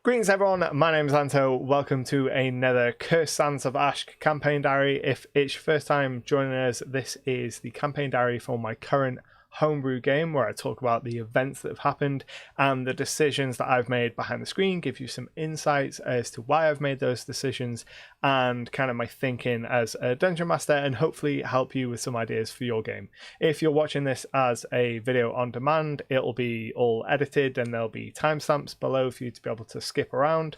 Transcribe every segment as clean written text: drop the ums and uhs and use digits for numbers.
Greetings everyone, my name is Anto. Welcome to another Cursed Sands of Ashk campaign diary. If it's your first time joining us, this is the campaign diary for my current homebrew game where I talk about the events that have happened and the decisions that I've made behind the screen, give you some insights as to why I've made those decisions and kind of my thinking as a dungeon master, and hopefully help you with some ideas for your game. If you're watching this as a video on demand, it'll be all edited and there'll be timestamps below for you to be able to skip around.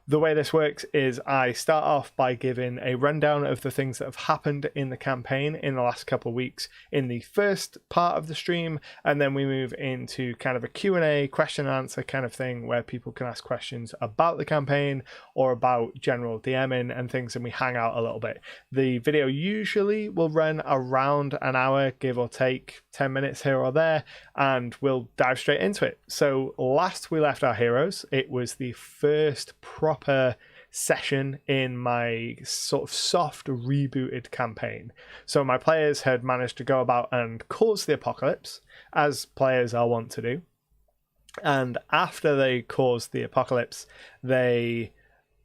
The way this works is I start off by giving a rundown of the things that have happened in the campaign in the last couple of weeks in the first part of the stream, and then we move into kind of a Q&A, question and answer kind of thing where people can ask questions about the campaign or about general DMing and things, and we hang out a little bit. The video usually will run around an hour, give or take 10 minutes here or there, and we'll dive straight into it. So last we left our heroes, it was the first proper session in my sort of soft rebooted campaign. So my players had managed to go about and cause the apocalypse, as players are wont to do. And after they caused the apocalypse, they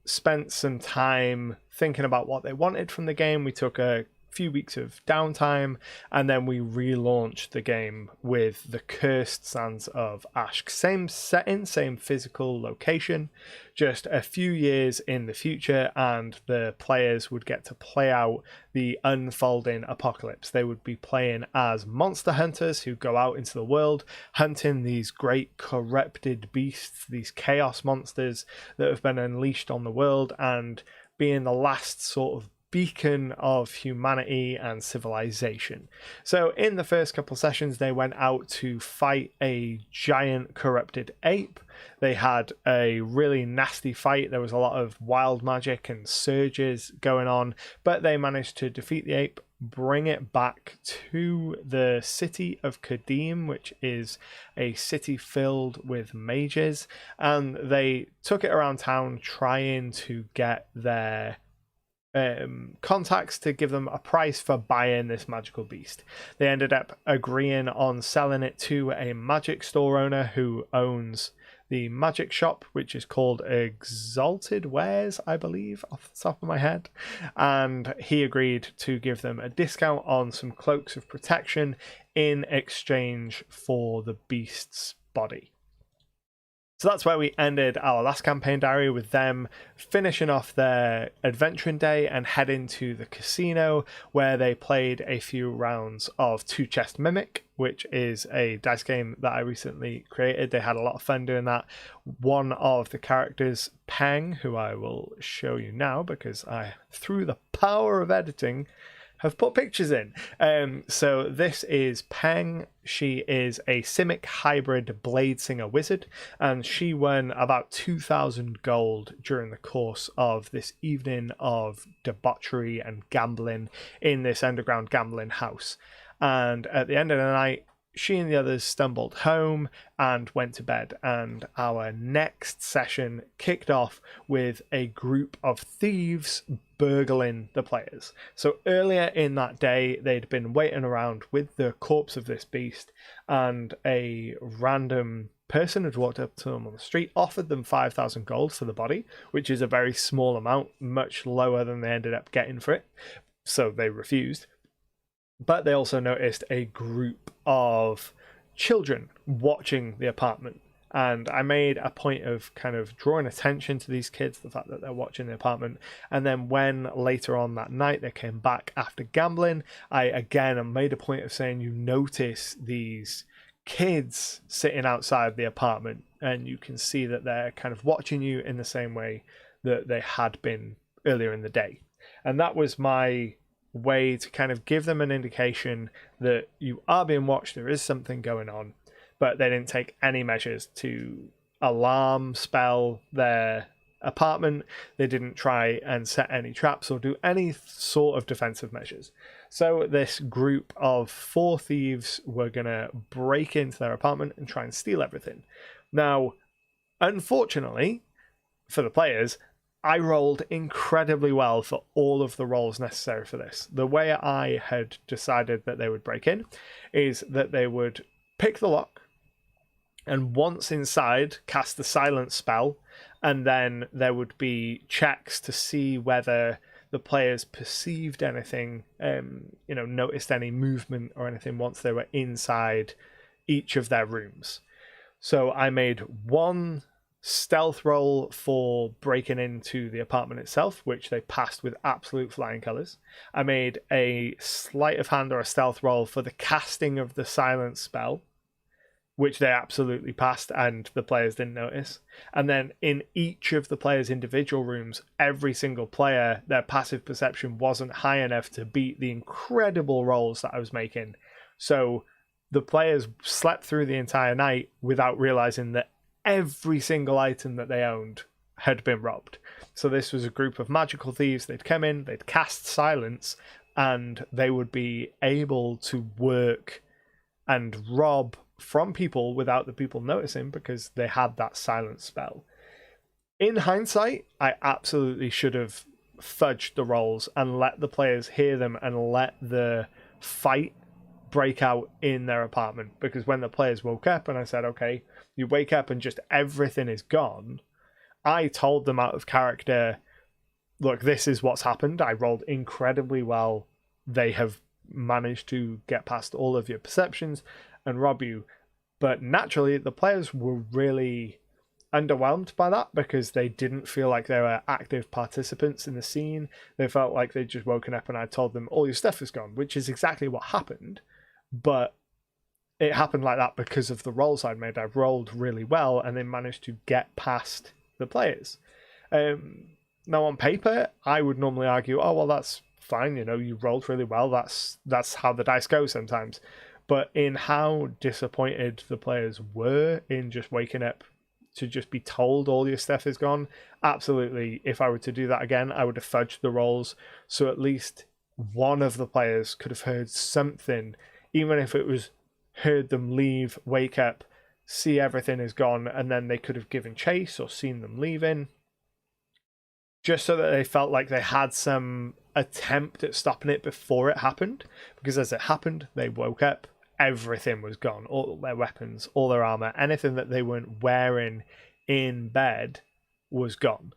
spent some time thinking about what they wanted from the game. We took a few weeks of downtime, and then we relaunched the game with the Cursed Sands of Ashk. Same setting, same physical location, just a few years in the future, and the players would get to play out the unfolding apocalypse. They would be playing as monster hunters who go out into the world hunting these great corrupted beasts, these chaos monsters that have been unleashed on the world, and being the last sort of beacon of humanity and civilization. So in the first couple sessions, they went out to fight a giant corrupted ape. They had a really nasty fight. There was a lot of wild magic and surges going on, but they managed to defeat the ape, bring it back to the city of Kadim, which is a city filled with mages, and they took it around town trying to get their contacts to give them a price for buying this magical beast. They ended up agreeing on selling it to a magic store owner who owns the magic shop, which is called Exalted Wares, I believe, off the top of my head. And he agreed to give them a discount on some cloaks of protection in exchange for the beast's body. So that's where we ended our last campaign diary, with them finishing off their adventuring day and heading to the casino, where they played a few rounds of Two Chest Mimic, which is a dice game that I recently created. They had a lot of fun doing that. One of the characters, Peng, who I will show you now because I, through the power of editing, have put pictures in. So this is Peng. She is a Simic hybrid blade singer wizard, and she won about 2,000 gold during the course of this evening of debauchery and gambling in this underground gambling house. And at the end of the night, she and the others stumbled home and went to bed, and our next session kicked off with a group of thieves burgling the players. So earlier in that day, they'd been waiting around with the corpse of this beast, and a random person had walked up to them on the street, offered them 5,000 gold for the body, which is a very small amount, much lower than they ended up getting for it. So they refused. But they also noticed a group of children watching the apartment. And I made a point of kind of drawing attention to these kids, the fact that they're watching the apartment. And then when later on that night they came back after gambling, I again made a point of saying, you notice these kids sitting outside the apartment, and you can see that they're kind of watching you in the same way that they had been earlier in the day. And that was my way to kind of give them an indication that you are being watched, there is something going on, but they didn't take any measures to alarm spell their apartment. They didn't try and set any traps or do any sort of defensive measures. So this group of 4 thieves were going to break into their apartment and try and steal everything. Now, unfortunately for the players, I rolled incredibly well for all of the rolls necessary for this. The way I had decided that they would break in is that they would pick the lock, and once inside, cast the silence spell and then there would be checks to see whether the players perceived anything, noticed any movement or anything once they were inside each of their rooms. So I made one stealth roll for breaking into the apartment itself, which they passed with absolute flying colours. I made a sleight of hand or a stealth roll for the casting of the silence spell, which they absolutely passed and the players didn't notice. And then in each of the players' individual rooms, every single player, their passive perception wasn't high enough to beat the incredible rolls that I was making. So the players slept through the entire night without realizing that every single item that they owned had been robbed. So this was a group of magical thieves. They'd come in, they'd cast silence, and they would be able to work and rob from people without the people noticing because they had that silence spell. In hindsight, I absolutely should have fudged the rolls and let the players hear them and let the fight break out in their apartment, because when the players woke up and I said, okay, you wake up and just everything is gone, I told them out of character, look, this is what's happened. I rolled incredibly well. They have managed to get past all of your perceptions and rob you. But naturally, the players were really underwhelmed by that because they didn't feel like they were active participants in the scene. They felt like they'd just woken up and I told them, all your stuff is gone, which is exactly what happened. But it happened like that because of the rolls I'd made. I rolled really well and they managed to get past the players. Now, on paper, I would normally argue, oh, well, that's fine. You rolled really well. That's how the dice go sometimes. But in how disappointed the players were in just waking up to just be told all your stuff is gone, absolutely, if I were to do that again, I would have fudged the rolls. So at least one of the players could have heard something, even if it was heard them leave, wake up, see everything is gone, and then they could have given chase or seen them leaving, just so that they felt like they had some attempt at stopping it before it happened. Because as it happened, they woke up, everything was gone, all their weapons, all their armor, anything that they weren't wearing in bed was gone.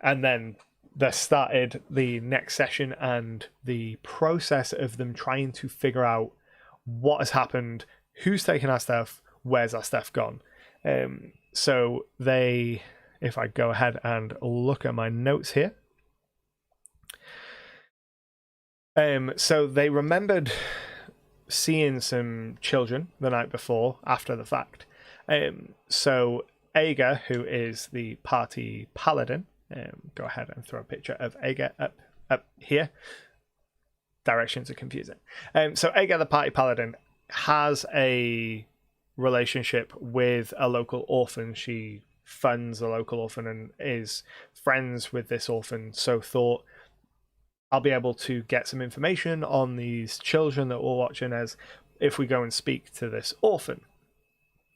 And then there started the next session and the process of them trying to figure out what has happened, who's taken our stuff, where's our stuff gone. So they, if I go ahead and look at my notes here, so they remembered seeing some children the night before after the fact. So Aga, who is the party paladin, go ahead and throw a picture of Aga up here. Directions are confusing. So Aga, the party paladin, has a relationship with a local orphan. She funds a local orphan and is friends with this orphan, so thought, I'll be able to get some information on these children that we're watching as if we go and speak to this orphan.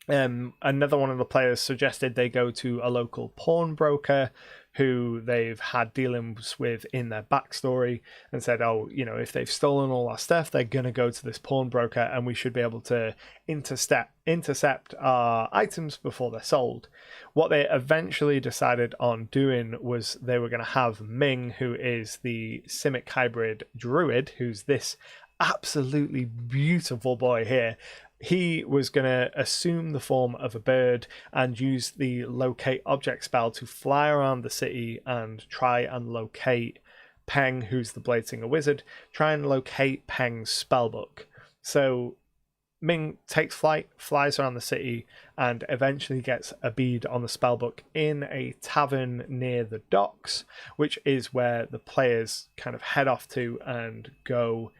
Another one of the players suggested they go to a local pawnbroker who they've had dealings with in their backstory and said, oh, if they've stolen all our stuff, they're going to go to this pawnbroker and we should be able to intercept our items before they're sold. What they eventually decided on doing was they were going to have Ming, who is the Simic hybrid druid, who's this absolutely beautiful boy here. He was going to assume the form of a bird and use the locate object spell to fly around the city and try and locate Peng, who's the Bladesinger wizard, try and locate Peng's spellbook. So Ming takes flight, flies around the city, and eventually gets a bead on the spellbook in a tavern near the docks, which is where the players kind of head off to and go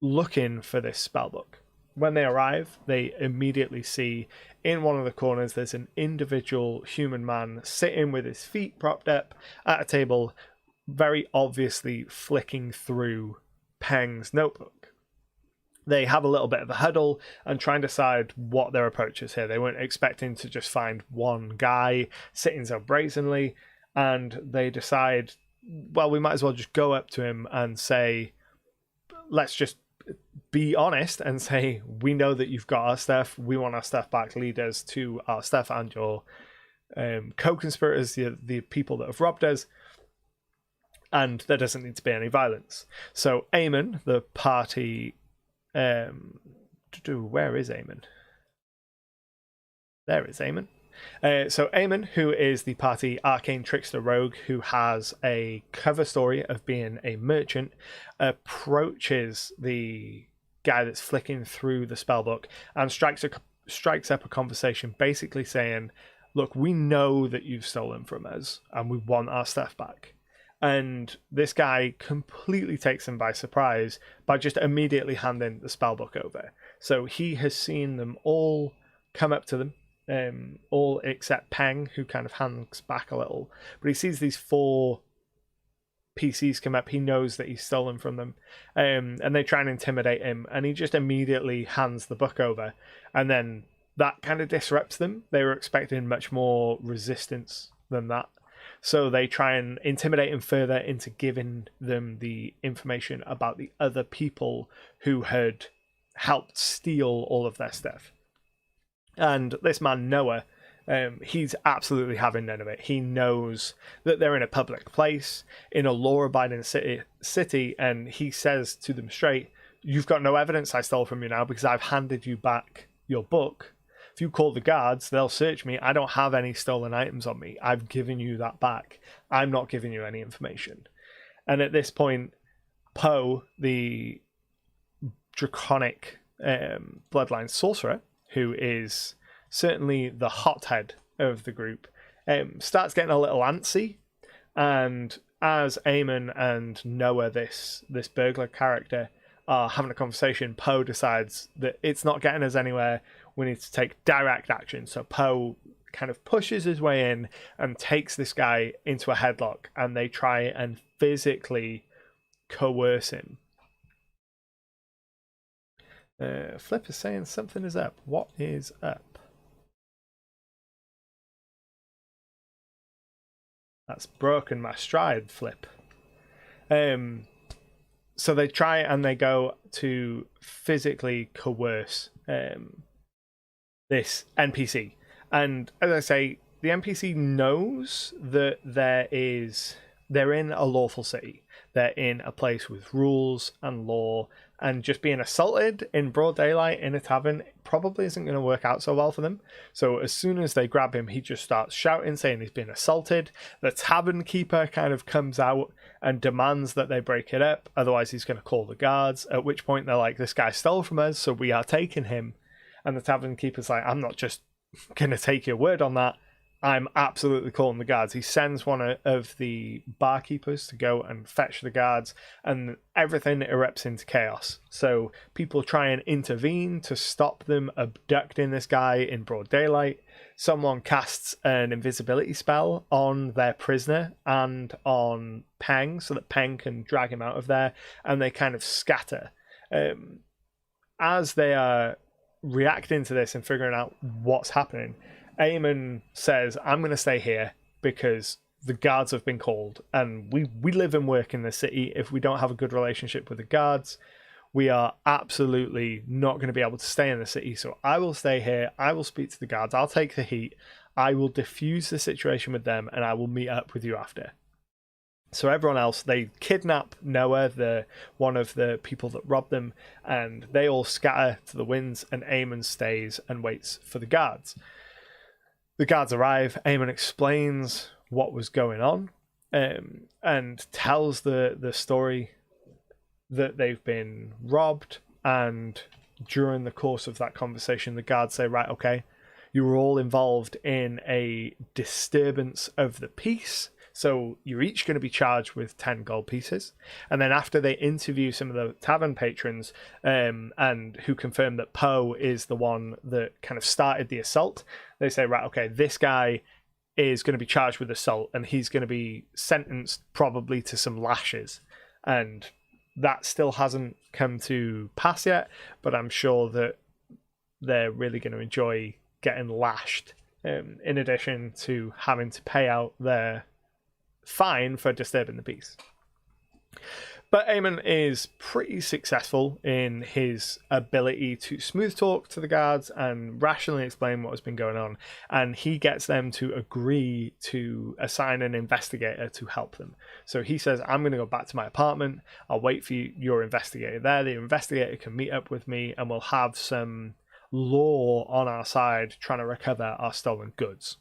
looking for this spellbook. When they arrive, they immediately see in one of the corners there's an individual human man sitting with his feet propped up at a table, very obviously flicking through Peng's notebook. They have a little bit of a huddle and try and decide what their approach is here. They weren't expecting to just find one guy sitting so brazenly, and they decide, well, we might as well just go up to him and say, let's just be honest and say, we know that you've got our stuff, we want our stuff back, lead us to our stuff and your co-conspirators, the people that have robbed us, and there doesn't need to be any violence. So Eamon, the party, where is Eamon? There is Eamon. So Eamon, who is the party arcane trickster rogue who has a cover story of being a merchant, approaches the guy that's flicking through the spellbook and strikes up a conversation basically saying, look, we know that you've stolen from us and we want our stuff back. And this guy completely takes him by surprise by just immediately handing the spellbook over. So he has seen them all come up to them, all except Peng, who kind of hangs back a little. But he sees these 4 PCs come up. He knows that he's stolen from them. And they try and intimidate him. And he just immediately hands the book over. And then that kind of disrupts them. They were expecting much more resistance than that. So they try and intimidate him further into giving them the information about the other people who had helped steal all of their stuff. And this man, Noah, he's absolutely having none of it. He knows that they're in a public place, in a law-abiding city, and he says to them straight, you've got no evidence I stole from you now because I've handed you back your book. If you call the guards, they'll search me. I don't have any stolen items on me. I've given you that back. I'm not giving you any information. And at this point, Poe, the draconic bloodline sorcerer, who is certainly the hothead of the group, starts getting a little antsy. And as Eamon and Noah, this burglar character, are having a conversation, Poe decides that it's not getting us anywhere. We need to take direct action. So Poe kind of pushes his way in and takes this guy into a headlock, and they try and physically coerce him. Flip is saying something is up. What is up? That's broken my stride, Flip. So they try and they go to physically coerce this NPC. And as I say, the NPC knows that they're in a lawful city. They're in a place with rules and law, and just being assaulted in broad daylight in a tavern probably isn't going to work out so well for them. So as soon as they grab him, he just starts shouting, saying he's been assaulted. The tavern keeper kind of comes out and demands that they break it up, otherwise he's going to call the guards, at which point they're like, this guy stole from us, so we are taking him. And the tavern keeper's like, I'm not just going to take your word on that. I'm absolutely calling the guards. He sends one of the barkeepers to go and fetch the guards, and everything erupts into chaos. So people try and intervene to stop them abducting this guy in broad daylight. Someone casts an invisibility spell on their prisoner and on Peng so that Peng can drag him out of there, and they kind of scatter. As they are reacting to this and figuring out what's happening, Eamon says, I'm going to stay here because the guards have been called, and we live and work in the city. If we don't have a good relationship with the guards, we are absolutely not going to be able to stay in the city. So I will stay here. I will speak to the guards. I'll take the heat. I will diffuse the situation with them, and I will meet up with you after. So everyone else, they kidnap Noah, one of the people that robbed them, and they all scatter to the winds, and Eamon stays and waits for the guards. The guards arrive. Eamon explains what was going on, and tells the story that they've been robbed. And during the course of that conversation, the guards say, right, okay, you were all involved in a disturbance of the peace, so you're each going to be charged with 10 gold pieces. And then after they interview some of the tavern patrons, and who confirm that Poe is the one that kind of started the assault, they say, right, okay, this guy is going to be charged with assault, and he's going to be sentenced probably to some lashes. And that still hasn't come to pass yet, but I'm sure that they're really going to enjoy getting lashed, in addition to having to pay out their fine for disturbing the peace. But Eamon is pretty successful in his ability to smooth talk to the guards and rationally explain what has been going on. And he gets them to agree to assign an investigator to help them. So he says, I'm going to go back to my apartment. I'll wait for your investigator there. The investigator can meet up with me and we'll have some law on our side trying to recover our stolen goods.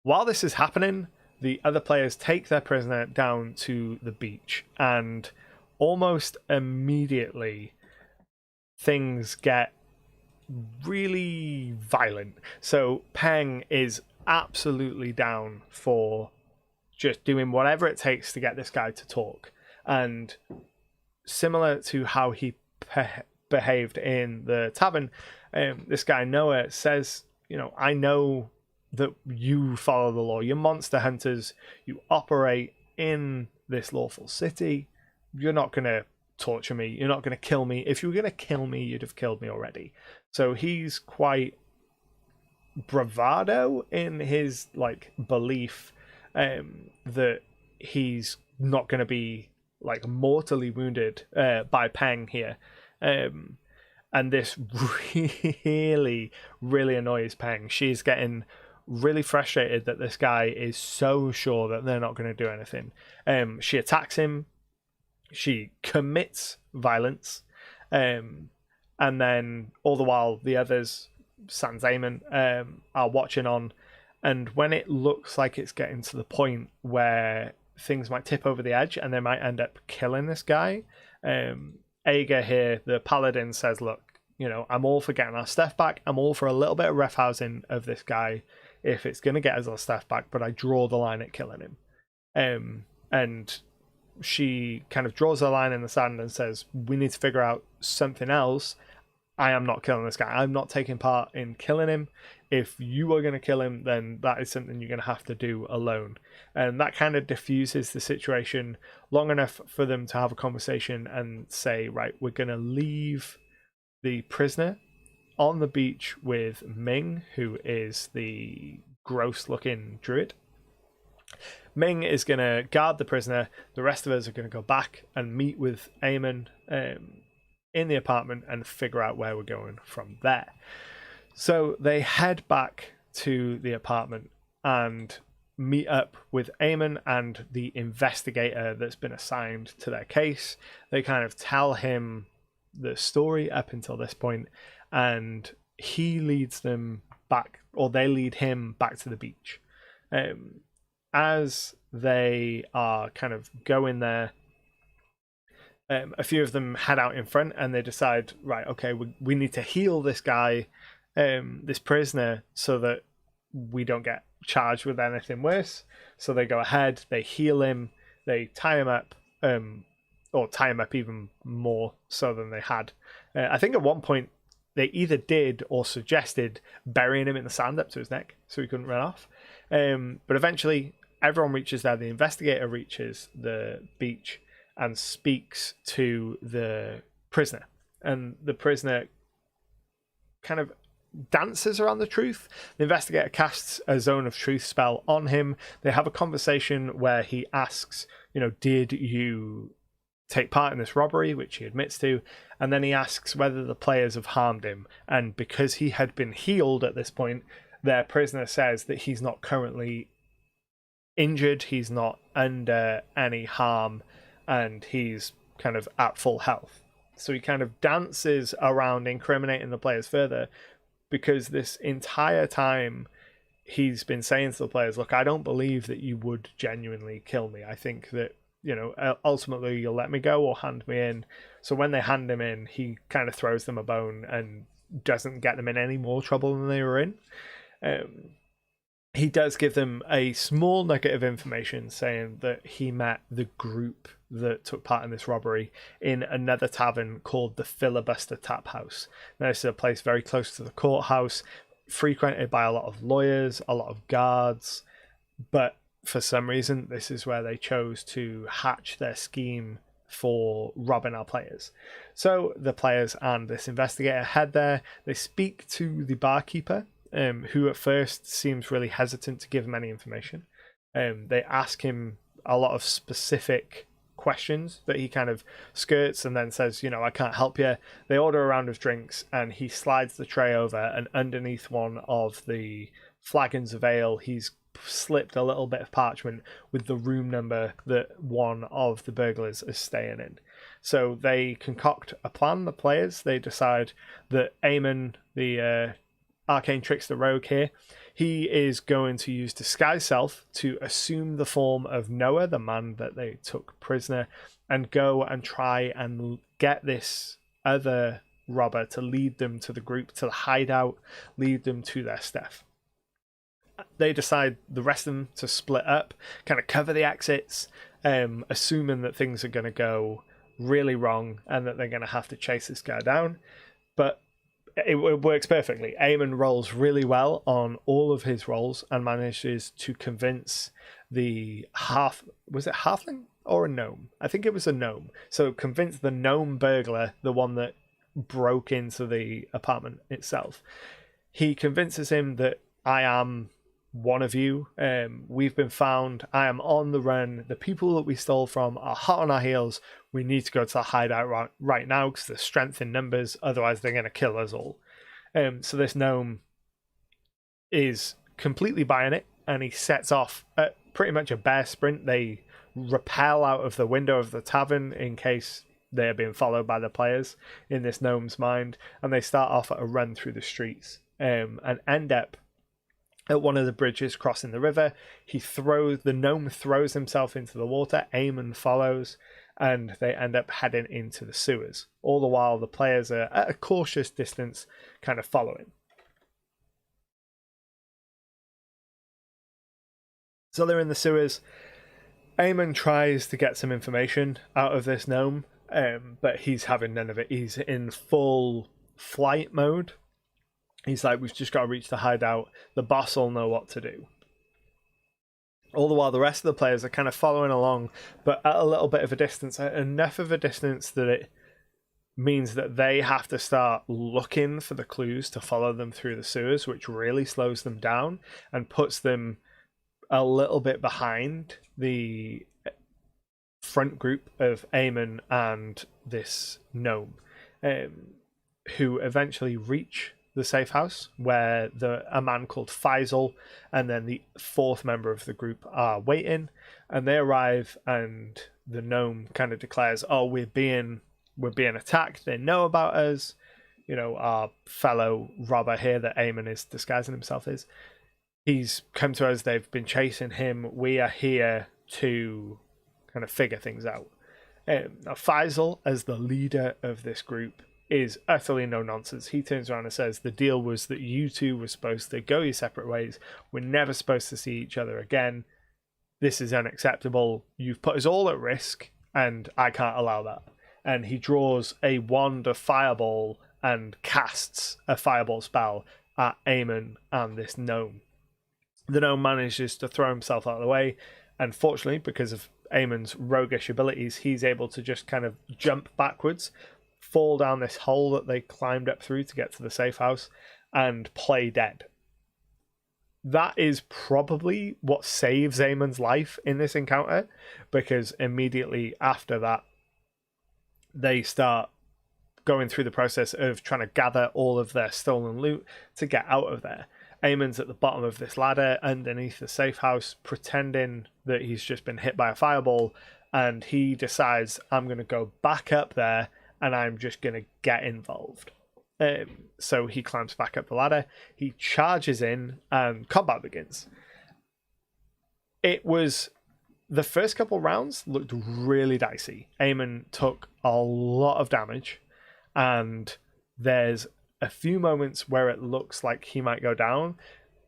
While this is happening, the other players take their prisoner down to the beach, and almost immediately things get really violent. So Peng is absolutely down for just doing whatever it takes to get this guy to talk. And similar to how he behaved in the tavern, this guy Noah says, I know that you follow the law. You're monster hunters. You operate in this lawful city. You're not going to torture me. You're not going to kill me. If you were going to kill me, you'd have killed me already. So he's quite bravado in his belief that he's not going to be mortally wounded by Peng here. And this really, really annoys Peng. She's getting really frustrated that this guy is so sure that they're not going to do anything. She attacks him. She commits violence. And then all the while the others, sans Eamon, are watching on. And when it looks like it's getting to the point where things might tip over the edge and they might end up killing this guy, Ager here, the paladin, says, look, I'm all for getting our stuff back. I'm all for a little bit of roughhousing of this guy if it's going to get us our stuff back, but I draw the line at killing him. And she kind of draws a line in the sand and says, we need to figure out something else. I am not killing this guy. I'm not taking part in killing him. If you are going to kill him, then that is something you're going to have to do alone. And that kind of diffuses the situation long enough for them to have a conversation and say, right, we're going to leave the prisoner on the beach with Ming, who is the gross-looking druid. Ming is going to guard the prisoner. The rest of us are going to go back and meet with Eamon in the apartment and figure out where we're going from there. So they head back to the apartment and meet up with Eamon and the investigator that's been assigned to their case. They kind of tell him the story up until this point, and he leads them back, or they lead him back to the beach. As they are kind of going there, a few of them head out in front and they decide, right, okay, we need to heal this guy, this prisoner, so that we don't get charged with anything worse. So they go ahead, they heal him, they tie him up, or tie him up even more so than they had. I think at one point they either did or suggested burying him in the sand up to his neck so he couldn't run off. But eventually everyone reaches there. The investigator reaches the beach and speaks to the prisoner. And the prisoner kind of dances around the truth. The investigator casts a zone of truth spell on him. They have a conversation where he asks, did you take part in this robbery, which he admits to, and then he asks whether the players have harmed him. And because he had been healed at this point, their prisoner says that he's not currently injured, he's not under any harm, and he's kind of at full health. So he kind of dances around incriminating the players further, because this entire time he's been saying to the players, look, I don't believe that you would genuinely kill me. I think that, ultimately you'll let me go or hand me in. So when they hand him in, he kind of throws them a bone and doesn't get them in any more trouble than they were in. He does give them a small nugget of information saying that he met the group that took part in this robbery in another tavern called the Filibuster Tap House. Now, this is a place very close to the courthouse, frequented by a lot of lawyers, a lot of guards, but for some reason, this is where they chose to hatch their scheme for robbing our players. So the players and this investigator head there. They speak to the barkeeper, who at first seems really hesitant to give them any information. They ask him a lot of specific questions that he kind of skirts and then says, I can't help you. They order a round of drinks and he slides the tray over, and underneath one of the flagons of ale, he's slipped a little bit of parchment with the room number that one of the burglars is staying in. So they concoct a plan, the players. They decide that Eamon, the arcane trickster rogue here, he is going to use disguise self to assume the form of Noah, the man that they took prisoner, and go and try and get this other robber to lead them to the group, to the hideout, lead them to their stuff. They decide, the rest of them, to split up, kind of cover the exits, assuming that things are going to go really wrong and that they're going to have to chase this guy down. But it works perfectly. Eamon rolls really well on all of his rolls and manages to convince the was it halfling or a gnome? I think it was a gnome. So convince the gnome burglar, the one that broke into the apartment itself. He convinces him that I am one of you. We've been found. I am on the run. The people that we stole from are hot on our heels. We need to go to the hideout right now because there's strength in numbers. Otherwise, they're going to kill us all. So this gnome is completely buying it, and he sets off at pretty much a bare sprint. They rappel out of the window of the tavern in case they're being followed by the players in this gnome's mind, and they start off at a run through the streets and end up at one of the bridges crossing the river. The gnome throws himself into the water. Eamon follows, and they end up heading into the sewers. All the while, the players are at a cautious distance, kind of following. So they're in the sewers. Eamon tries to get some information out of this gnome, but he's having none of it. He's in full flight mode. He's like, we've just got to reach the hideout. The boss will know what to do. All the while, the rest of the players are kind of following along, but at a little bit of a distance, enough of a distance that it means that they have to start looking for the clues to follow them through the sewers, which really slows them down and puts them a little bit behind the front group of Eamon and this gnome, who eventually reach the safe house where a man called Faisal and then the fourth member of the group are waiting, and they arrive and the gnome kind of declares, we're being attacked. They know about us, our fellow robber here that Eamon is disguising himself as. He's come to us, they've been chasing him, we are here to kind of figure things out. Now Faisal, as the leader of this group, is utterly no nonsense. He turns around and says, the deal was that you two were supposed to go your separate ways. We're never supposed to see each other again. This is unacceptable. You've put us all at risk, and I can't allow that. And he draws a wand of fireball and casts a fireball spell at Eamon and this gnome. The gnome manages to throw himself out of the way, and fortunately, because of Eamon's roguish abilities, he's able to just kind of jump backwards, fall down this hole that they climbed up through to get to the safe house, and play dead. That is probably what saves Eamon's life in this encounter, because immediately after that, they start going through the process of trying to gather all of their stolen loot to get out of there. Eamon's at the bottom of this ladder underneath the safe house, pretending that he's just been hit by a fireball, and he decides, I'm going to go back up there and I'm just going to get involved. So he climbs back up the ladder, he charges in, and combat begins. The first couple rounds looked really dicey. Eamon took a lot of damage, and there's a few moments where it looks like he might go down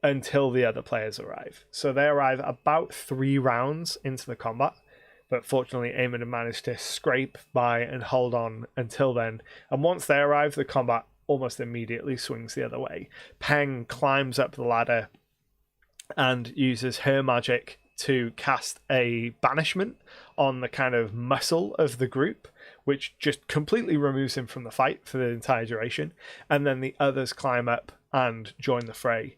until the other players arrive. So they arrive about 3 rounds into the combat, but fortunately Eamon had managed to scrape by and hold on until then. And once they arrive, the combat almost immediately swings the other way. Peng climbs up the ladder and uses her magic to cast a banishment on the kind of muscle of the group, which just completely removes him from the fight for the entire duration. And then the others climb up and join the fray.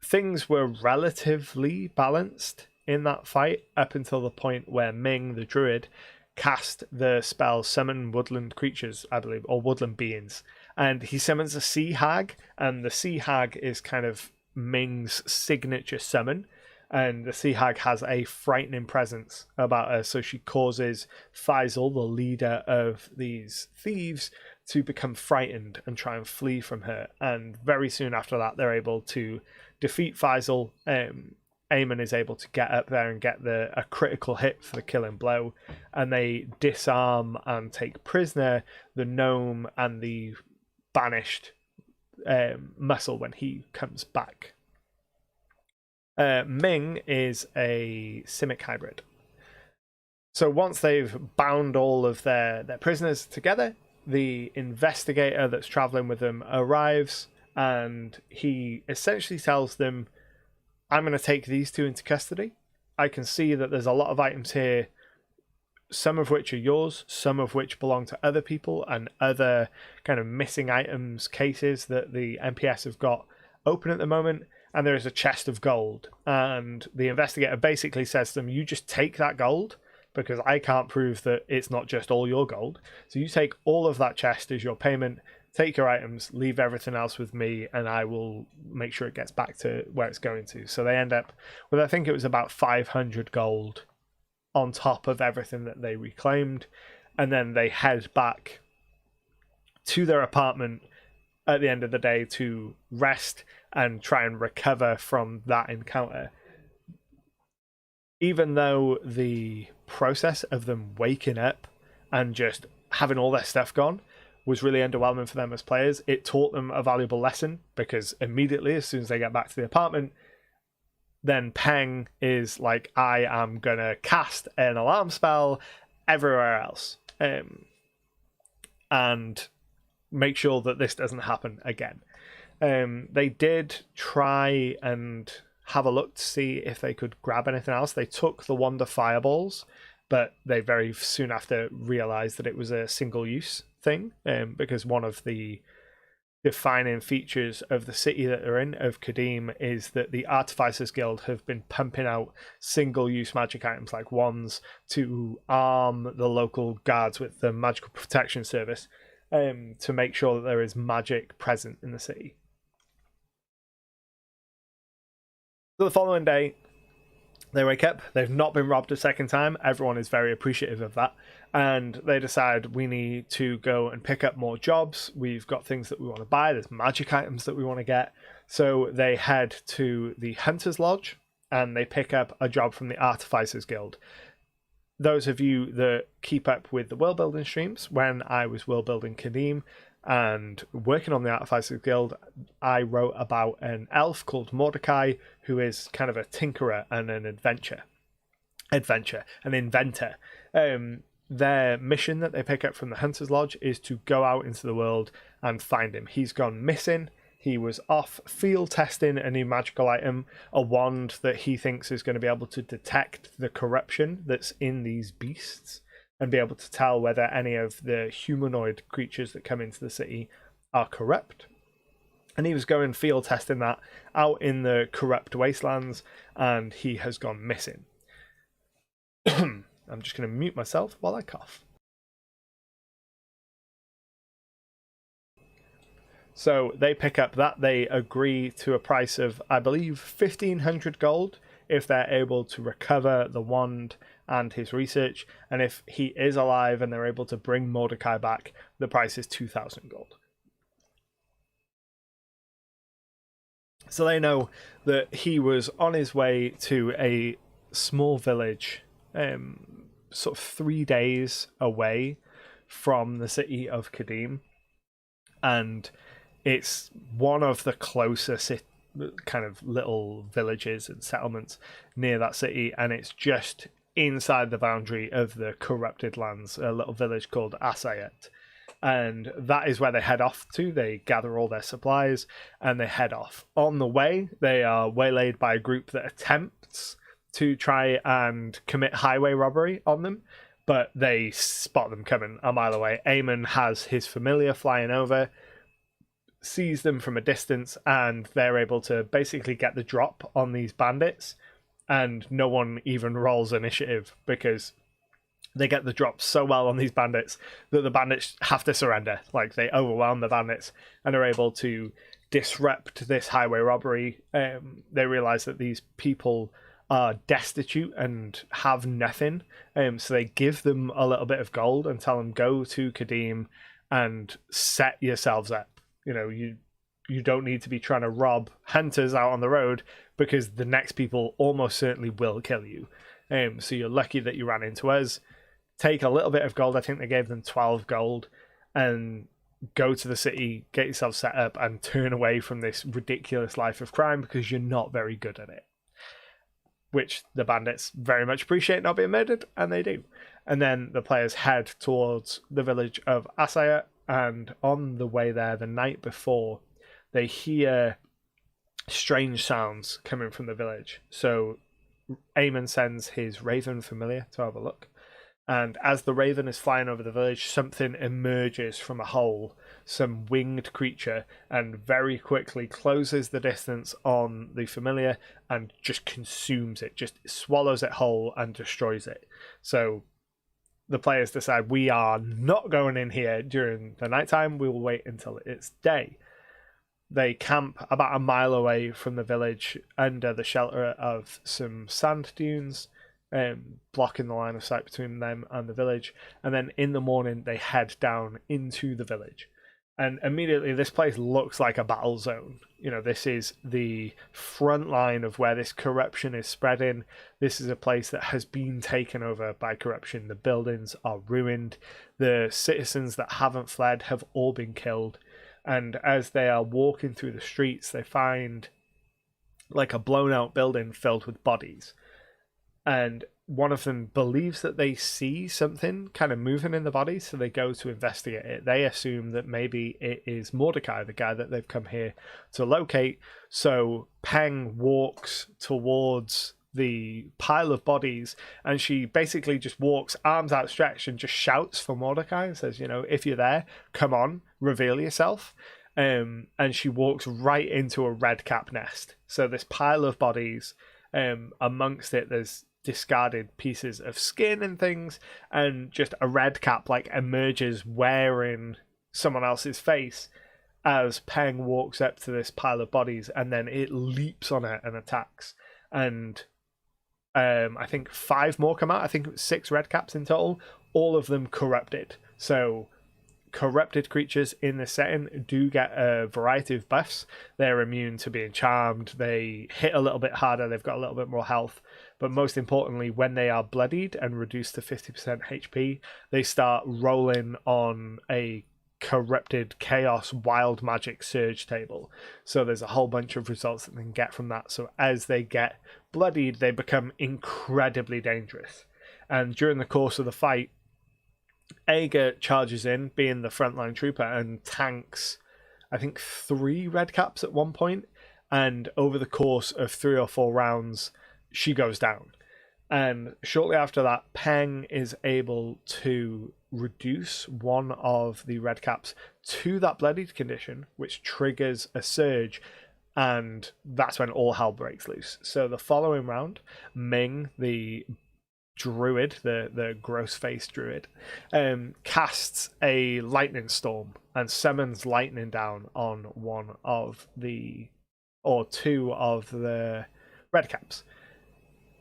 Things were relatively balanced in that fight up until the point where Ming, the druid, cast the spell Summon Woodland Creatures, I believe, or Woodland Beings. And he summons a Sea Hag, and the Sea Hag is kind of Ming's signature summon. And the Sea Hag has a frightening presence about her, so she causes Faisal, the leader of these thieves, to become frightened and try and flee from her. And very soon after that, they're able to defeat Faisal. Eamon is able to get up there and get a critical hit for the killing blow, and they disarm and take prisoner the gnome and the banished muscle when he comes back. Ming is a Simic hybrid. So once they've bound all of their prisoners together, the investigator that's traveling with them arrives, and he essentially tells them, I'm going to take these two into custody. I can see that there's a lot of items here, some of which are yours, some of which belong to other people, and other kind of missing items cases that the NPS have got open at the moment. And there is a chest of gold. And the investigator basically says to them, you just take that gold, because I can't prove that it's not just all your gold. So you take all of that chest as your payment, take your items, leave everything else with me, and I will make sure it gets back to where it's going to. So they end up with, I think it was about 500 gold on top of everything that they reclaimed. And then they head back to their apartment at the end of the day to rest and try and recover from that encounter. Even though the process of them waking up and just having all their stuff gone was really underwhelming for them as players, it taught them a valuable lesson, because immediately as soon as they get back to the apartment, then Peng is like, I am gonna cast an alarm spell everywhere else and make sure that this doesn't happen again. They did try and have a look to see if they could grab anything else. They took the Wonder Fireballs, but they very soon after realized that it was a single-use thing, because one of the defining features of the city that they're in, of Kadim, is that the Artificers Guild have been pumping out single-use magic items like wands to arm the local guards with the magical protection service, to make sure that there is magic present in the city. So the following day, they wake up, they've not been robbed a second time. Everyone is very appreciative of that. And they decide, we need to go and pick up more jobs. We've got things that we want to buy. There's magic items that we want to get. So they head to the Hunter's Lodge and they pick up a job from the Artificers Guild. Those of you that keep up with the world building streams, when I was world building Kadim and working on the Artificers Guild, I wrote about an elf called Mordecai, who is kind of a tinkerer and an inventor. Their mission that they pick up from the Hunter's Lodge is to go out into the world and find him. He's gone missing. He was off field testing a new magical item, a wand that he thinks is going to be able to detect the corruption that's in these beasts and be able to tell whether any of the humanoid creatures that come into the city are corrupt. And he was going field testing that out in the corrupt wastelands, and he has gone missing. I'm just going to mute myself while I cough. So they pick up that. They agree to a price of, I believe, 1,500 gold if they're able to recover the wand and his research. And if he is alive and they're able to bring Mordecai back, the price is 2,000 gold. So they know that he was on his way to a small village, sort of 3 days away from the city of Kadim. And it's one of the closest kind of little villages and settlements near that city, and it's just inside the boundary of the corrupted lands, a little village called Asayet. And that is where they head off to. They gather all their supplies and they head off. On the way, they are waylaid by a group that attempts to try and commit highway robbery on them, but they spot them coming a mile away. Eamon has his familiar flying over, sees them from a distance, and they're able to basically get the drop on these bandits, and no one even rolls initiative because they get the drops so well on these bandits that the bandits have to surrender. Like, they overwhelm the bandits and are able to disrupt this highway robbery. They realize that these people are destitute and have nothing, so they give them a little bit of gold and tell them, go to Kadim and set yourselves up. You don't need to be trying to rob hunters out on the road, because the next people almost certainly will kill you. So you're lucky that you ran into us. Take a little bit of gold. I think they gave them 12 gold, and go to the city, get yourself set up, and turn away from this ridiculous life of crime, because you're not very good at it. Which the bandits very much appreciate, not being murdered, and they do. And then the players head towards the village of Asaya, and on the way there, the night before, they hear strange sounds coming from the village. So Eamon sends his raven familiar to have a look. And as the raven is flying over the village, something emerges from a hole, some winged creature, and very quickly closes the distance on the familiar and just consumes it, just swallows it whole and destroys it. So the players decide, we are not going in here during the nighttime, we will wait until it's day. They camp about a mile away from the village under the shelter of some sand dunes, blocking the line of sight between them and the village. And then in the morning, they head down into the village. And immediately, this place looks like a battle zone. This is the front line of where this corruption is spreading. This is a place that has been taken over by corruption. The buildings are ruined. The citizens that haven't fled have all been killed. And as they are walking through the streets, they find like a blown out building filled with bodies. And one of them believes that they see something kind of moving in the body, so they go to investigate it. They assume that maybe it is Mordecai, the guy that they've come here to locate. So Peng walks towards the pile of bodies, and she basically just walks, arms outstretched, and just shouts for Mordecai and says, if you're there, come on, reveal yourself. And she walks right into a redcap nest. So this pile of bodies, amongst it, there's discarded pieces of skin and things, and just a redcap emerges wearing someone else's face as Peng walks up to this pile of bodies, and then it leaps on it and attacks. And I think 5 more come out. I think it was 6 redcaps in total, all of them corrupted. So corrupted creatures in this setting do get a variety of buffs. They're immune to being charmed, they hit a little bit harder, they've got a little bit more health, but most importantly, when they are bloodied and reduced to 50% HP, they start rolling on a corrupted chaos wild magic surge table. So there's a whole bunch of results that they can get from that. So as they get bloodied, they become incredibly dangerous. And during the course of the fight, Ager charges in, being the frontline trooper, and tanks, I think, 3 redcaps at one point. And over the course of 3 or 4 rounds, she goes down. And shortly after that, Peng is able to reduce one of the redcaps to that bloodied condition, which triggers a surge, and that's when all hell breaks loose. So the following round, Ming, the druid, the gross-faced druid, casts a lightning storm and summons lightning down on 2 of the redcaps.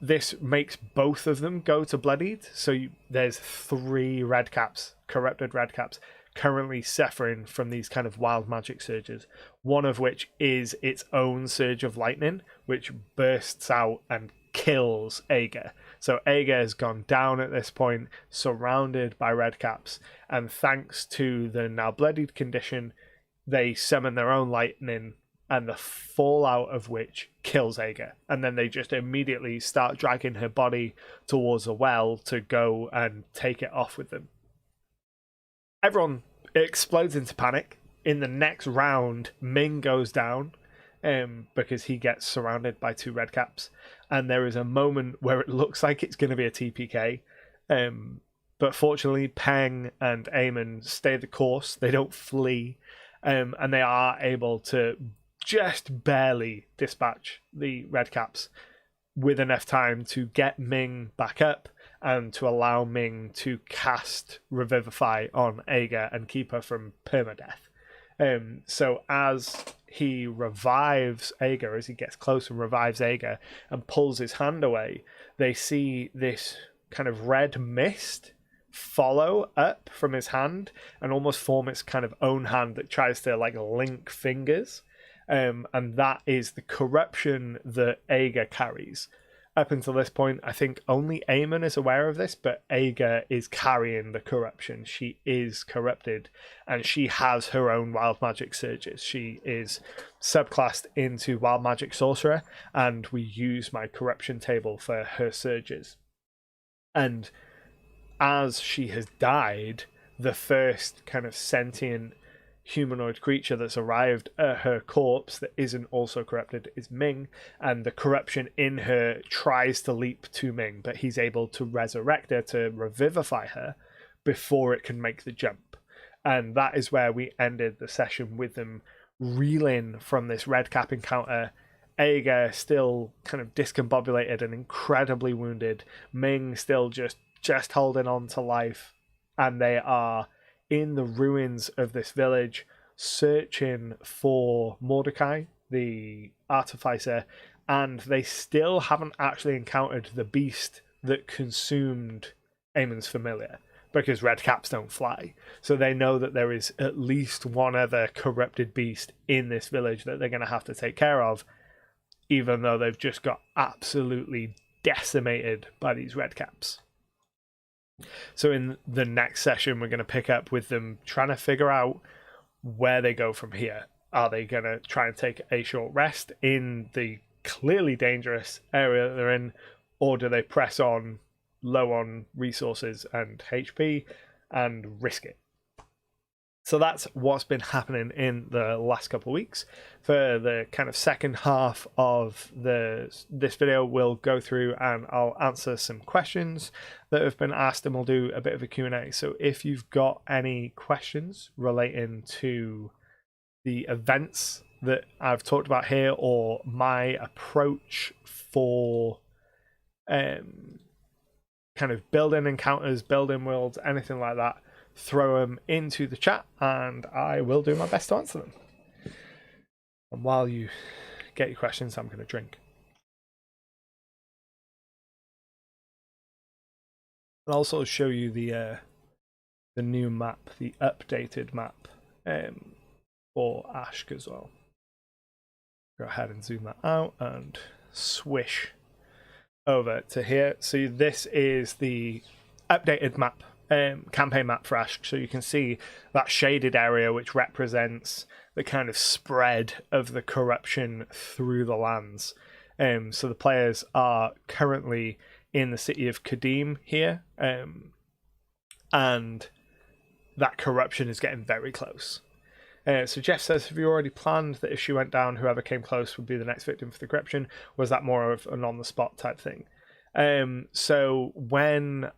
This makes both of them go to bloodied, so there's 3 redcaps, corrupted redcaps, currently suffering from these kind of wild magic surges, one of which is its own surge of lightning, which bursts out and kills Ager. So Ager has gone down at this point, surrounded by redcaps, and thanks to the now bloodied condition, they summon their own lightning, and the fallout of which kills Ager. And then they just immediately start dragging her body towards a well to go and take it off with them. Everyone explodes into panic. In the next round, Ming goes down because he gets surrounded by 2 redcaps. And there is a moment where it looks like it's going to be a TPK. But fortunately, Peng and Eamon stay the course. They don't flee. And they are able to just barely dispatch the redcaps with enough time to get Ming back up and to allow Ming to cast Revivify on Aegar and keep her from permadeath. So as he revives Aegar, as he gets close and revives Aegar and pulls his hand away, they see this kind of red mist follow up from his hand and almost form its kind of own hand that tries to like link fingers. And that is the corruption that Aegar carries. Up until this point, I think only Aemon is aware of this, but Aegar is carrying the corruption. She is corrupted, and she has her own wild magic surges. She is subclassed into wild magic sorcerer, and we use my corruption table for her surges. And as she has died, the first kind of sentient humanoid creature that's arrived at her corpse that isn't also corrupted is Ming, and the corruption in her tries to leap to Ming, but he's able to resurrect her, to revivify her before it can make the jump. And that is where we ended the session, with them reeling from this Redcap encounter. Aegar still kind of discombobulated and incredibly wounded, Ming still just holding on to life, and they are in the ruins of this village, searching for Mordecai, the Artificer, and they still haven't actually encountered the beast that consumed Aemon's familiar, because Redcaps don't fly. So they know that there is at least one other corrupted beast in this village that they're going to have to take care of, even though they've just got absolutely decimated by these Redcaps. So in the next session, we're going to pick up with them trying to figure out where they go from here. Are they going to try and take a short rest in the clearly dangerous area that they're in, or do they press on low on resources and HP and risk it? So that's what's been happening in the last couple of weeks. For the kind of second half of this video, we'll go through and I'll answer some questions that have been asked, and we'll do a bit of a Q&A. So if you've got any questions relating to the events that I've talked about here, or my approach for kind of building encounters, building worlds, anything like that, throw them into the chat and I will do my best to answer them. And while you get your questions, I'm going to drink. I'll also show you the new map, the updated map for Ashk as well. Go ahead and zoom that out and swish over to here. So this is the updated map, campaign map for Ashk. So you can see that shaded area which represents the kind of spread of the corruption through the lands. So the players are currently in the city of Kadim here, and that corruption is getting very close. So Jeff says, have you already planned that if she went down, whoever came close would be the next victim for the corruption? Was that more of an on-the-spot type thing? So when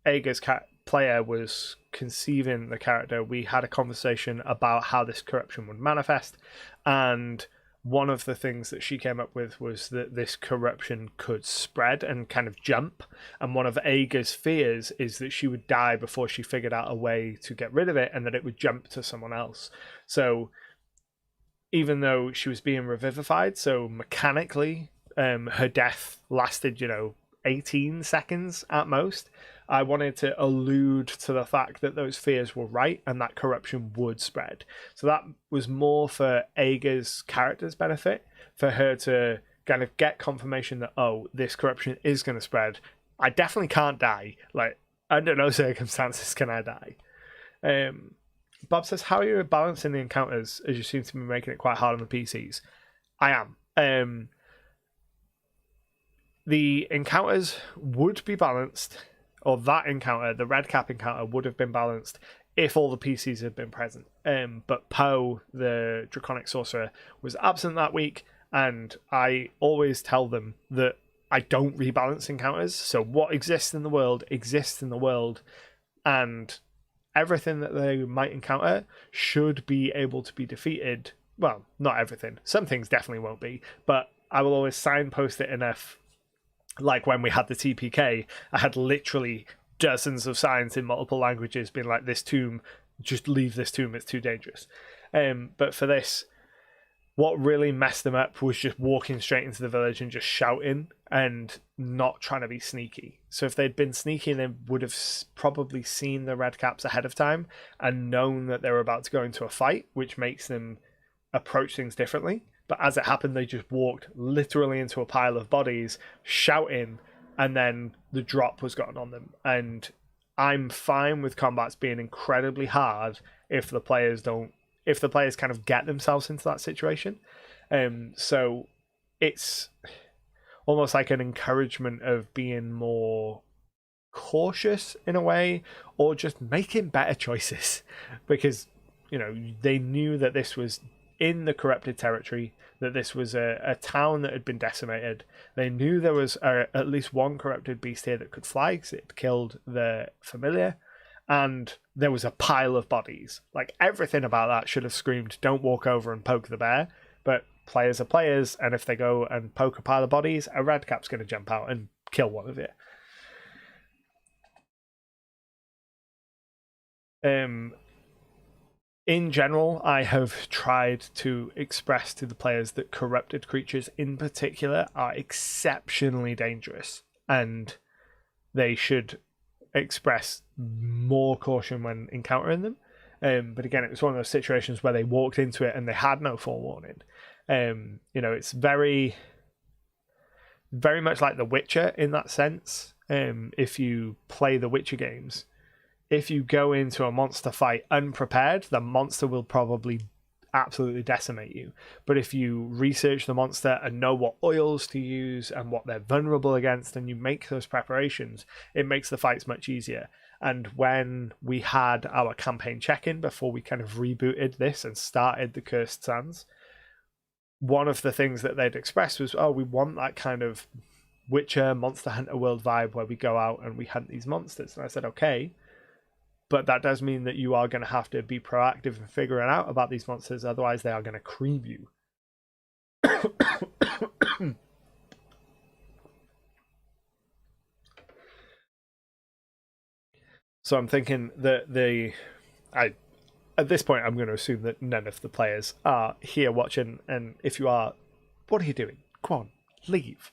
Aegar's player was conceiving the character, we had a conversation about how this corruption would manifest, and one of the things that she came up with was that this corruption could spread and kind of jump, and one of Aegar's fears is that she would die before she figured out a way to get rid of it, and that it would jump to someone else. So even though she was being revivified, so mechanically her death lasted 18 seconds at most, I wanted to allude to the fact that those fears were right and that corruption would spread. So that was more for Aegar's character's benefit, for her to kind of get confirmation that, oh, this corruption is going to spread. I definitely can't die. Like, under no circumstances can I die. Bob says, how are you balancing the encounters, as you seem to be making it quite hard on the PCs? I am. The encounters would be balanced, or that encounter, the Redcap encounter, would have been balanced if all the PCs had been present. But Poe, the Draconic Sorcerer, was absent that week, and I always tell them that I don't rebalance encounters. So what exists in the world, and everything that they might encounter should be able to be defeated. Well, not everything. Some things definitely won't be, but I will always signpost it enough like when we had the TPK, I had literally dozens of signs in multiple languages being like, this tomb, just leave this tomb, it's too dangerous. But for this, what really messed them up was just walking straight into the village and just shouting and not trying to be sneaky. So if they'd been sneaky, they would have probably seen the Redcaps ahead of time and known that they were about to go into a fight, which makes them approach things differently. But as it happened, they just walked literally into a pile of bodies, shouting, and then the drop was gotten on them. And I'm fine with combats being incredibly hard if the players kind of get themselves into that situation. So it's almost like an encouragement of being more cautious in a way, or just making better choices, because they knew that this was in the corrupted territory, that this was a town that had been decimated. They knew there was at least one corrupted beast here that could fly because it killed the familiar, and there was a pile of bodies. Like, everything about that should have screamed, don't walk over and poke the bear. But players are players, and if they go and poke a pile of bodies, a Redcap's going to jump out and kill one of you. In general, I have tried to express to the players that corrupted creatures in particular are exceptionally dangerous, and they should express more caution when encountering them. But again, it was one of those situations where they walked into it and they had no forewarning. It's very, very much like The Witcher in that sense. If you play the Witcher games, if you go into a monster fight unprepared, the monster will probably absolutely decimate you. But if you research the monster and know what oils to use and what they're vulnerable against, and you make those preparations, it makes the fights much easier. And when we had our campaign check-in before we kind of rebooted this and started the Cursed Sands, one of the things that they'd expressed was, we want that kind of Witcher Monster Hunter World vibe where we go out and we hunt these monsters. And I said, okay, but that does mean that you are going to have to be proactive in figuring out about these monsters, otherwise they are going to cream you. So I'm thinking that at this point, I'm going to assume that none of the players are here watching, and if you are, what are you doing? Go on, leave.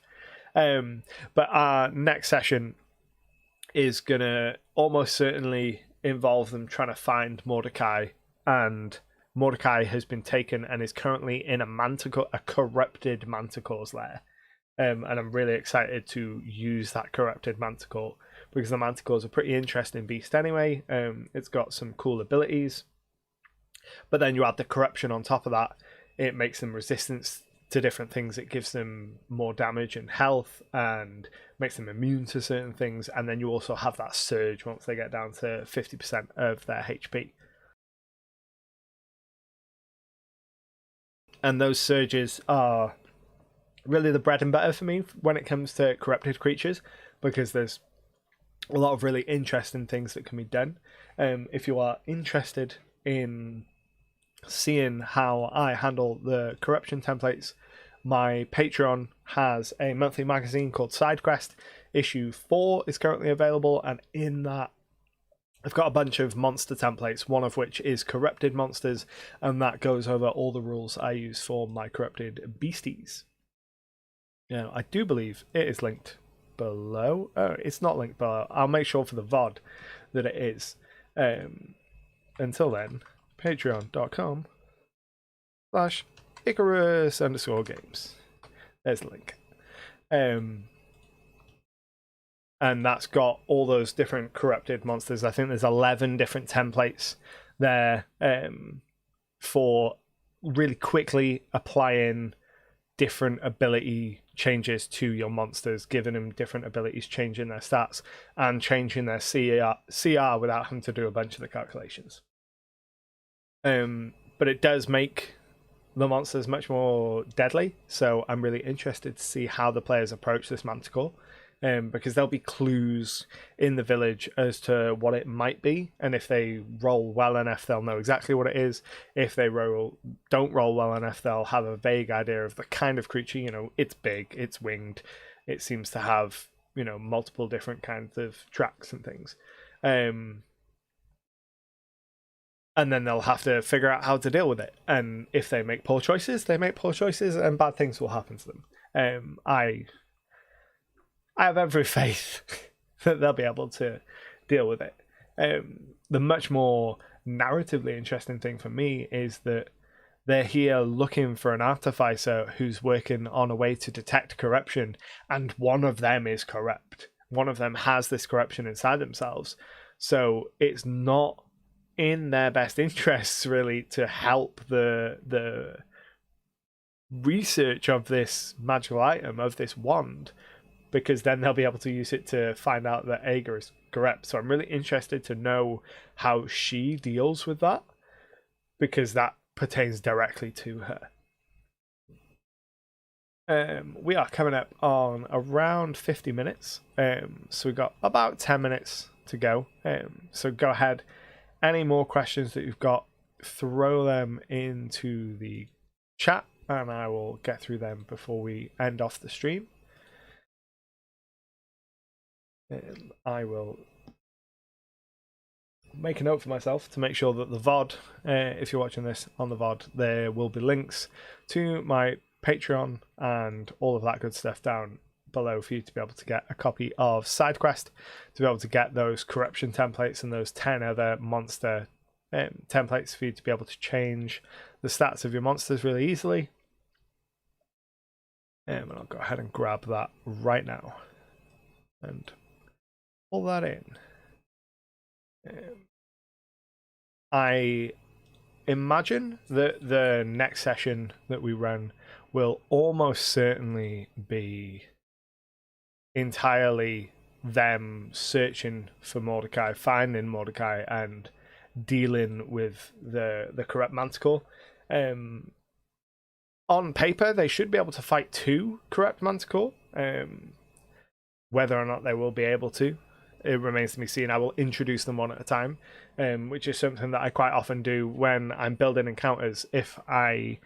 But our next session is going to almost certainly involve them trying to find Mordecai, and Mordecai has been taken and is currently in a corrupted manticore's lair. And I'm really excited to use that corrupted manticore, because the manticore is a pretty interesting beast anyway. It's got some cool abilities, but then you add the corruption on top of that, it makes them resistant to different things. It gives them more damage and health and makes them immune to certain things, and then you also have that surge once they get down to 50% of their HP. And those surges are really the bread and butter for me when it comes to corrupted creatures, because there's a lot of really interesting things that can be done. If you are interested in seeing how I handle the corruption templates, my Patreon has a monthly magazine called SIDEQUEST. Issue 4 is currently available, and in that I've got a bunch of monster templates, one of which is corrupted monsters, and that goes over all the rules I use for my corrupted beasties. Now, I do believe it is linked below. Oh, it's not linked below. I'll make sure for the VOD that it is. Until then, patreon.com/Icarus_games. There's the link. And that's got all those different corrupted monsters. I think there's 11 different templates there for really quickly applying different ability changes to your monsters, giving them different abilities, changing their stats, and changing their CR without having to do a bunch of the calculations. But it does make the monsters much more deadly, so I'm really interested to see how the players approach this manticore. Because there'll be clues in the village as to what it might be, and if they roll well enough, they'll know exactly what it is. If they don't roll well enough, they'll have a vague idea of the kind of creature. It's big, it's winged, it seems to have, you know, multiple different kinds of tracks and things. And then they'll have to figure out how to deal with it. And if they make poor choices, they make poor choices, and bad things will happen to them. I have every faith that they'll be able to deal with it. The much more narratively interesting thing for me is that they're here looking for an artificer who's working on a way to detect corruption, and one of them is corrupt. One of them has this corruption inside themselves. So it's not in their best interests, really, to help the research of this magical item, of this wand, because then they'll be able to use it to find out that Ager is corrupt. So I'm really interested to know how she deals with that, because that pertains directly to her. We are coming up on around 50 minutes, so we've got about 10 minutes to go. So go ahead, any more questions that you've got, throw them into the chat and I will get through them before we end off the stream. I will make a note for myself to make sure that the VOD, if you're watching this on the VOD, there will be links to my Patreon and all of that good stuff down below for you to be able to get a copy of SideQuest, to be able to get those corruption templates and those 10 other monster templates for you to be able to change the stats of your monsters really easily. And I'll go ahead and grab that right now and pull that in. I imagine that the next session that we run will almost certainly be entirely them searching for Mordecai, finding Mordecai, and dealing with the corrupt Manticore. On paper, they should be able to fight 2 corrupt Manticore. Whether or not they will be able to, it remains to be seen. I will introduce them one at a time, which is something that I quite often do when I'm building encounters. If I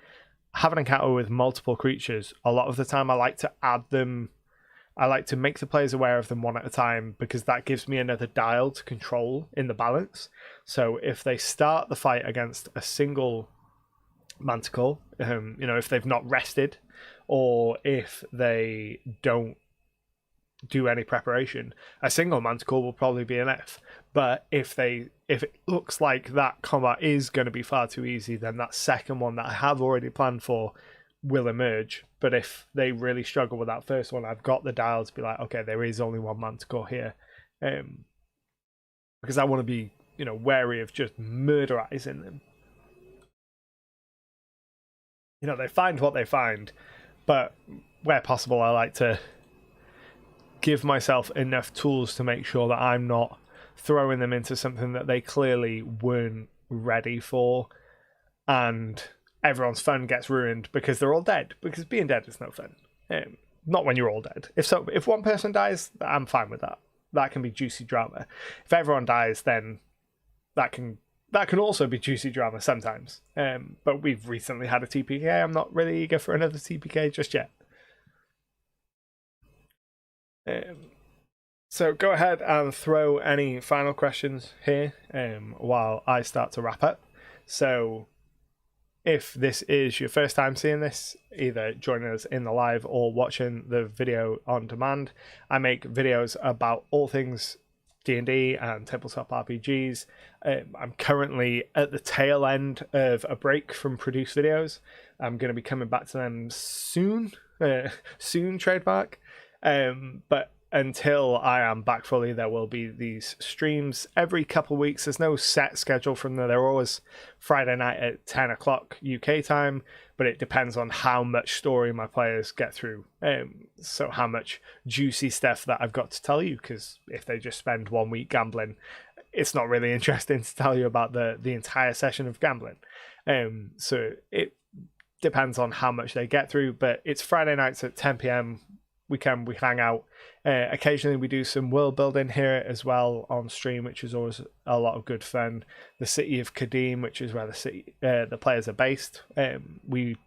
have an encounter with multiple creatures, a lot of the time I like to add them. I like to make the players aware of them one at a time, because that gives me another dial to control in the balance. So if they start the fight against a single Manticore, if they've not rested, or if they don't do any preparation, a single Manticore will probably be an F. But if it looks like that combat is going to be far too easy, then that second one that I have already planned for will emerge. But if they really struggle with that first one, I've got the dial to be like, okay, there is only one Manticore here, because I want to be, wary of just murderizing them. They find what they find, but where possible, I like to give myself enough tools to make sure that I'm not throwing them into something that they clearly weren't ready for, and everyone's fun gets ruined because they're all dead, because being dead is no fun. Not when you're all dead. If one person dies, I'm fine with that. That can be juicy drama. If everyone dies, then that can also be juicy drama sometimes. But we've recently had a TPK. I'm not really eager for another TPK just yet. So go ahead and throw any final questions here while I start to wrap up. So if this is your first time seeing this, either joining us in the live or watching the video on demand, I make videos about all things D&D and tabletop RPGs. I'm currently at the tail end of a break from produced videos. I'm going to be coming back to them soon, trademark. But until I am back fully, there will be these streams every couple of weeks. There's no set schedule from there. They're always Friday night at 10 o'clock UK time, but it depends on how much story my players get through. So how much juicy stuff that I've got to tell you, because if they just spend 1 week gambling, it's not really interesting to tell you about the entire session of gambling. So it depends on how much they get through, but it's Friday nights at 10 p.m. We hang out. Occasionally we do some world building here as well on stream, which is always a lot of good fun. The city of Kadim, which is where the players are based, we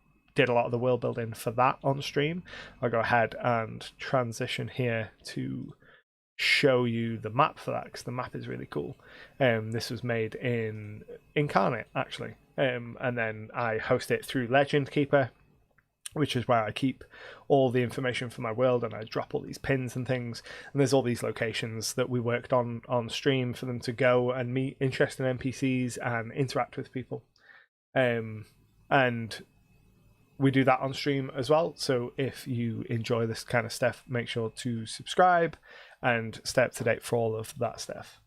did a lot of the world building for that on stream. I'll go ahead and transition here to show you the map for that, because the map is really cool. This was made in Incarnate, actually, and then I host it through Legend Keeper, which is where I keep all the information for my world, and I drop all these pins and things, and there's all these locations that we worked on stream for them to go and meet interesting NPCs and interact with people. And we do that on stream as well, so if you enjoy this kind of stuff, make sure to subscribe and stay up to date for all of that stuff.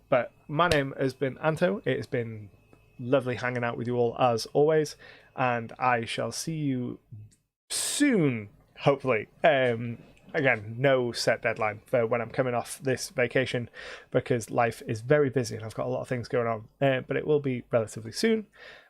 But my name has been Anto. It has been lovely hanging out with you all as always, and I shall see you soon, hopefully. Again, no set deadline for when I'm coming off this vacation, because life is very busy and I've got a lot of things going on, but it will be relatively soon.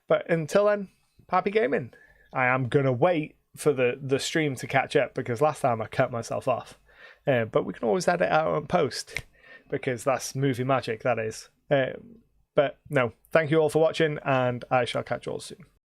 But until then, happy gaming. I am gonna wait for the stream to catch up, because last time I cut myself off, but we can always edit out on post, because that's movie magic, that is. But no, thank you all for watching, and I shall catch you all soon.